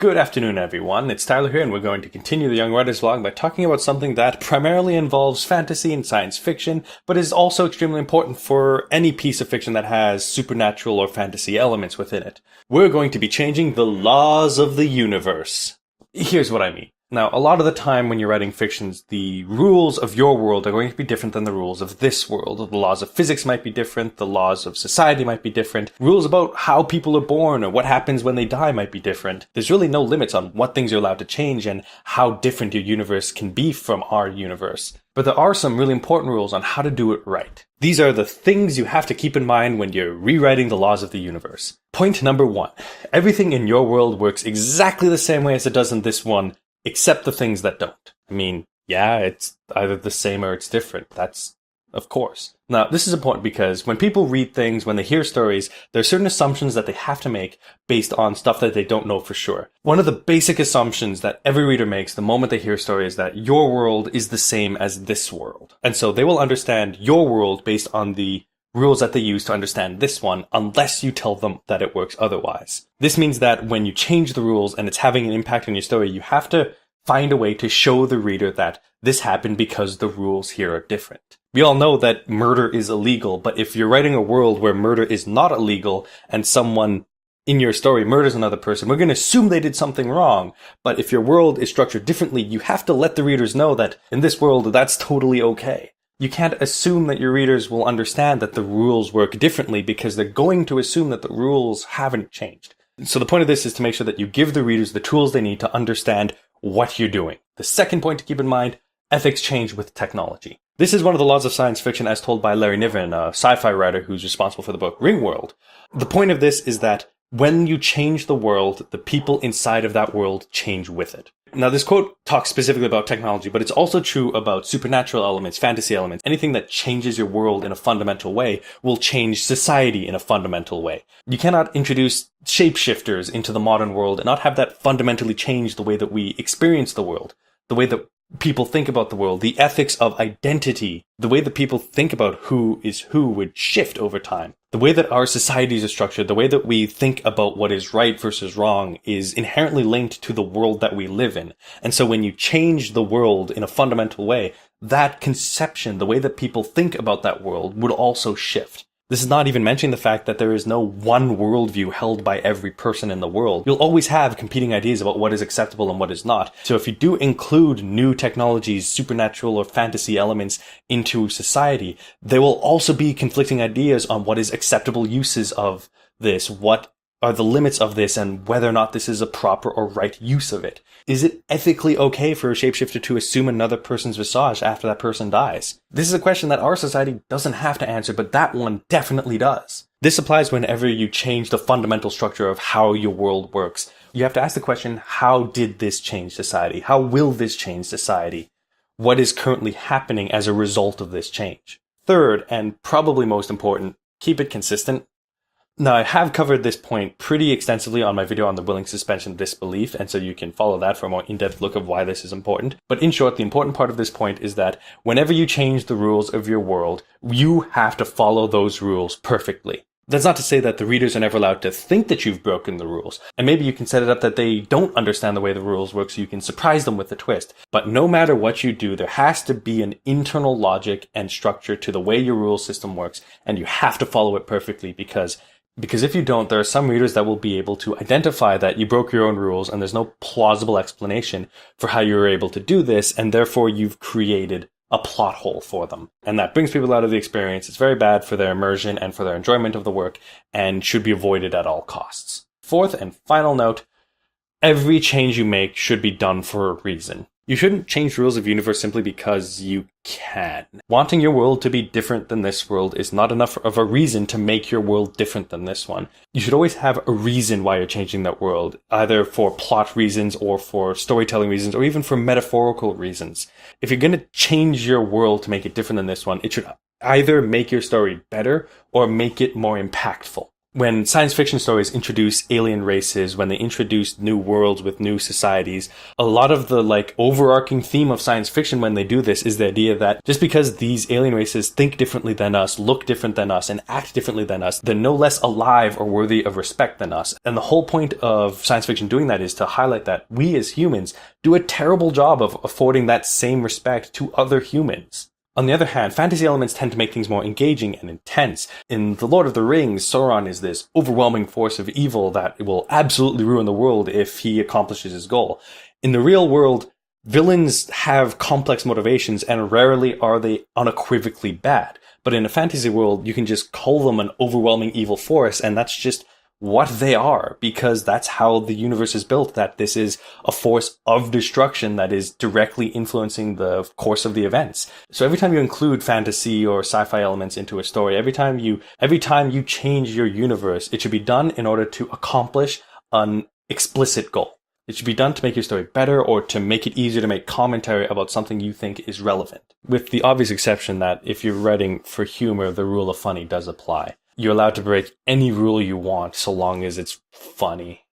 Good afternoon, everyone. It's Tyler here, and we're going to continue the Young Writers Vlog by talking about something that primarily involves fantasy and science fiction, but is also extremely important for any piece of fiction that has supernatural or fantasy elements within it. We're going to be changing the laws of the universe. Here's what I mean. Now, a lot of the time when you're writing fictions, the rules of your world are going to be different than the rules of this world. The laws of physics might be different, the laws of society might be different, rules about how people are born or what happens when they die might be different. There's really no limits on what things you're allowed to change and how different your universe can be from our universe. But there are some really important rules on how to do it right. These are the things you have to keep in mind when you're rewriting the laws of the universe. Point number 1. Everything in your world works exactly the same way as it does in this one, except the things that don't. I mean, yeah, it's either the same or it's different. That's, of course. Now, this is important because when people read things, when they hear stories, there are certain assumptions that they have to make based on stuff that they don't know for sure. One of the basic assumptions that every reader makes the moment they hear a story is that your world is the same as this world. And so they will understand your world based on the rules that they use to understand this one, unless you tell them that it works otherwise. This means that when you change the rules and it's having an impact on your story, you have to find a way to show the reader that this happened because the rules here are different. We all know that murder is illegal, but if you're writing a world where murder is not illegal and someone in your story murders another person, we're going to assume they did something wrong. But if your world is structured differently, you have to let the readers know that in this world, that's totally okay. You can't assume that your readers will understand that the rules work differently because they're going to assume that the rules haven't changed. So the point of this is to make sure that you give the readers the tools they need to understand what you're doing. The second point to keep in mind, ethics change with technology. This is one of the laws of science fiction as told by Larry Niven, a sci-fi writer who's responsible for the book Ringworld. The point of this is that when you change the world, the people inside of that world change with it. Now, this quote talks specifically about technology, but it's also true about supernatural elements, fantasy elements. Anything that changes your world in a fundamental way will change society in a fundamental way. You cannot introduce shapeshifters into the modern world and not have that fundamentally change the way that we experience the world, the way that people think about the world, the ethics of identity, the way that people think about who is who would shift over time. The way that our societies are structured, the way that we think about what is right versus wrong is inherently linked to the world that we live in. And so when you change the world in a fundamental way, that conception, the way that people think about that world would also shift. This is not even mentioning the fact that there is no one worldview held by every person in the world. You'll always have competing ideas about what is acceptable and what is not. So if you do include new technologies, supernatural or fantasy elements into society, there will also be conflicting ideas on what is acceptable uses of this, what are the limits of this, and whether or not this is a proper or right use of it. Is it ethically okay for a shapeshifter to assume another person's visage after that person dies? This is a question that our society doesn't have to answer, but that one definitely does. This applies whenever you change the fundamental structure of how your world works. You have to ask the question, how did this change society? How will this change society? What is currently happening as a result of this change? Third, and probably most important, keep it consistent. Now, I have covered this point pretty extensively on my video on the willing suspension of disbelief, and so you can follow that for a more in-depth look of why this is important. But in short, the important part of this point is that whenever you change the rules of your world, you have to follow those rules perfectly. That's not to say that the readers are never allowed to think that you've broken the rules, and maybe you can set it up that they don't understand the way the rules work so you can surprise them with a twist. But no matter what you do, there has to be an internal logic and structure to the way your rule system works, and you have to follow it perfectly because if you don't, there are some readers that will be able to identify that you broke your own rules and there's no plausible explanation for how you were able to do this, and therefore you've created a plot hole for them. And that brings people out of the experience. It's very bad for their immersion and for their enjoyment of the work and should be avoided at all costs. Fourth and final note, every change you make should be done for a reason. You shouldn't change rules of universe simply because you can. Wanting your world to be different than this world is not enough of a reason to make your world different than this one. You should always have a reason why you're changing that world, either for plot reasons or for storytelling reasons or even for metaphorical reasons. If you're going to change your world to make it different than this one, it should either make your story better or make it more impactful. When science fiction stories introduce alien races, when they introduce new worlds with new societies, a lot of the overarching theme of science fiction when they do this is the idea that just because these alien races think differently than us, look different than us, and act differently than us, they're no less alive or worthy of respect than us. And the whole point of science fiction doing that is to highlight that we as humans do a terrible job of affording that same respect to other humans. On the other hand, fantasy elements tend to make things more engaging and intense. In The Lord of the Rings, Sauron is this overwhelming force of evil that will absolutely ruin the world if he accomplishes his goal. In the real world, villains have complex motivations and rarely are they unequivocally bad. But in a fantasy world, you can just call them an overwhelming evil force, and that's just what they are, because that's how the universe is built, that this is a force of destruction that is directly influencing the course of the events. So every time you include fantasy or sci-fi elements into a story, every time you change your universe, it should be done in order to accomplish an explicit goal. It should be done to make your story better or to make it easier to make commentary about something you think is relevant. With the obvious exception that if you're writing for humor, the rule of funny does apply. You're allowed to break any rule you want so long as it's funny.